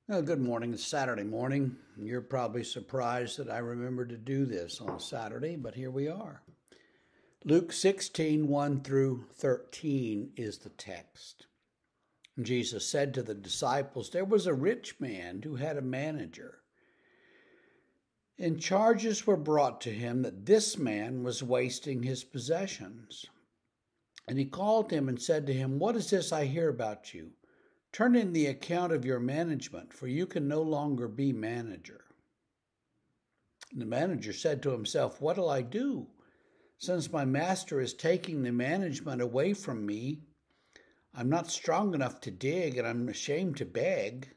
Well, good morning. It's Saturday morning. You're probably surprised that I remembered to do this on a Saturday, but here we are. Luke 16, 1 through 13 is the text. Jesus said to the disciples, "There was a rich man who had a manager, and charges were brought to him that this man was wasting his possessions. And he called him and said to him, 'What is this I hear about you? Turn in the account of your management, for you can no longer be manager.' And the manager said to himself, 'What'll I do? Since my master is taking the management away from me, I'm not strong enough to dig, and I'm ashamed to beg.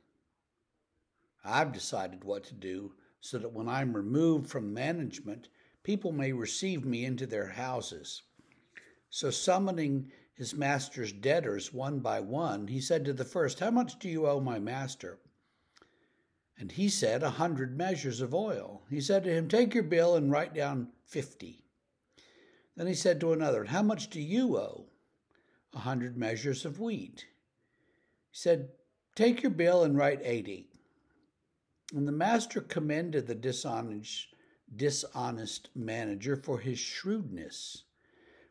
I've decided what to do so that when I'm removed from management, people may receive me into their houses.' So summoning his master's debtors one by one, he said to the first, 'How much do you owe my master?' And he said, 100 measures of oil. He said to him, 'Take your bill and write down 50. Then he said to another, 'How much do you owe?' 100 measures of wheat. He said, 'Take your bill and write 80. And the master commended the dishonest manager for his shrewdness.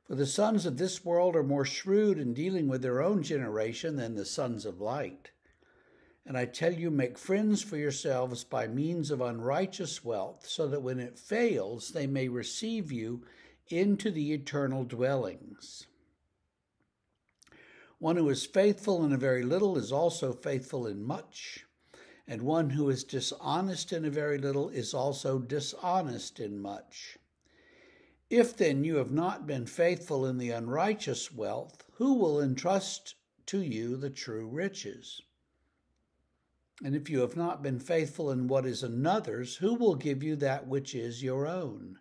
For the sons of this world are more shrewd in dealing with their own generation than the sons of light. And I tell you, make friends for yourselves by means of unrighteous wealth, so that when it fails, they may receive you into the eternal dwellings. One who is faithful in a very little is also faithful in much, and one who is dishonest in a very little is also dishonest in much. If then you have not been faithful in the unrighteous wealth, who will entrust to you the true riches? And if you have not been faithful in what is another's, who will give you that which is your own?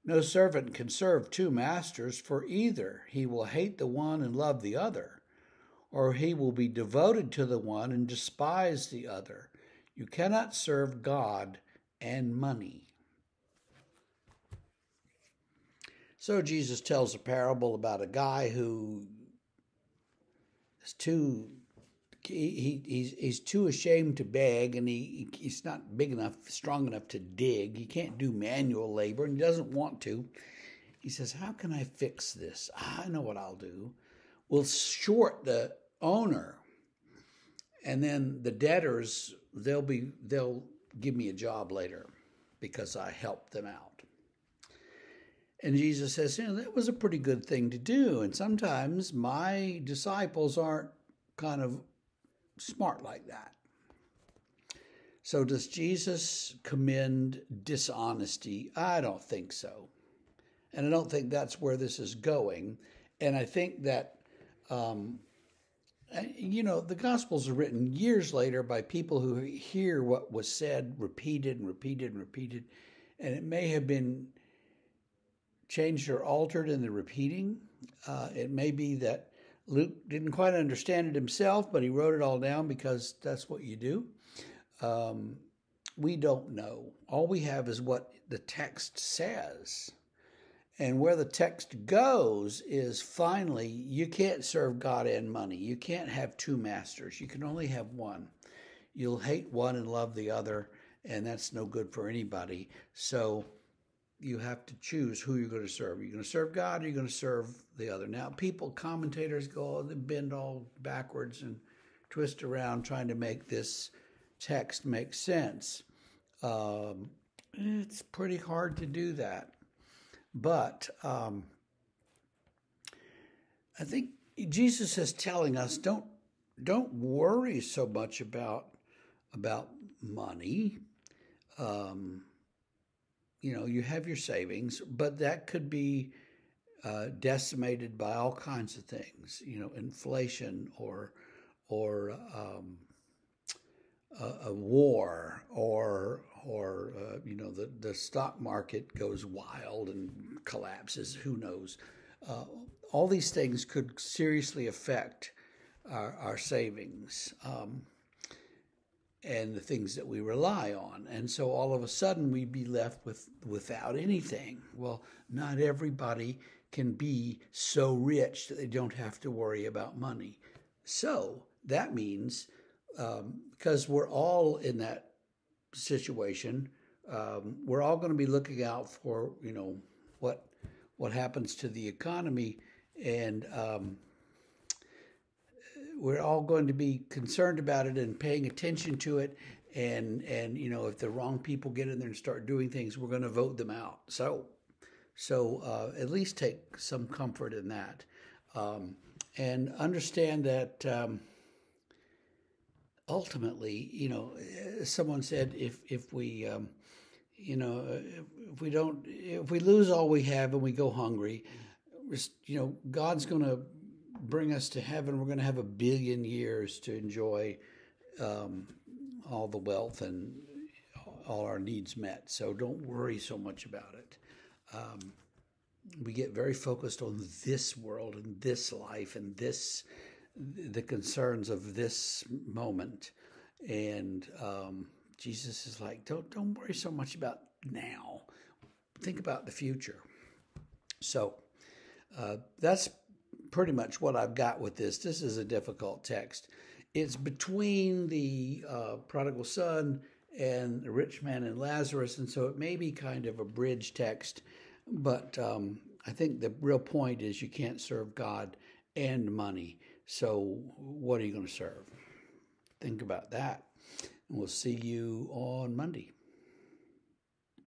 No servant can serve two masters, for either he will hate the one and love the other, or he will be devoted to the one and despise the other. You cannot serve God and money." So Jesus tells a parable about a guy who is he's too ashamed to beg, and he's not big enough, strong enough to dig. He can't do manual labor, and he doesn't want to. He says, "How can I fix this? I know what I'll do. We'll short the owner, and then the debtors, they'll give me a job later because I helped them out." And Jesus says, that was a pretty good thing to do. And sometimes my disciples aren't kind of smart like that. So does Jesus commend dishonesty? I don't think so. And I don't think that's where this is going. And I think that, the Gospels are written years later by people who hear what was said repeated and repeated and repeated. And it may have been changed or altered in the repeating. It may be that Luke didn't quite understand it himself, but he wrote it all down because that's what you do. We don't know. All we have is what the text says. And where the text goes is finally, you can't serve God and money. You can't have two masters. You can only have one. You'll hate one and love the other, and that's no good for anybody. So you have to choose who you're going to serve. Are you going to serve God, or are you going to serve the other? Now, commentators they bend all backwards and twist around trying to make this text make sense. It's pretty hard to do that. But I think Jesus is telling us, don't worry so much about money. You have your savings, but that could be decimated by all kinds of things, inflation or a war, or the stock market goes wild and collapses. Who knows? All these things could seriously affect our savings. And the things that we rely on. And so all of a sudden we'd be left without anything. Well, not everybody can be so rich that they don't have to worry about money. So that means because we're all in that situation. We're all going to be looking out for, what happens to the economy, and we're all going to be concerned about it and paying attention to it. And if the wrong people get in there and start doing things, we're going to vote them out. So at least take some comfort in that, and understand that ultimately, someone said if we if we lose all we have and we go hungry, God's going to bring us to heaven. We're going to have 1 billion years to enjoy all the wealth and all our needs met. So don't worry so much about it. We get very focused on this world and this life and the concerns of this moment. And Jesus is like, don't worry so much about now. Think about the future. So that's pretty much what I've got with this. This is a difficult text. It's between the prodigal son and the rich man and Lazarus, and so it may be kind of a bridge text, but I think the real point is you can't serve God and money. So what are you going to serve? Think about that, and we'll see you on Monday.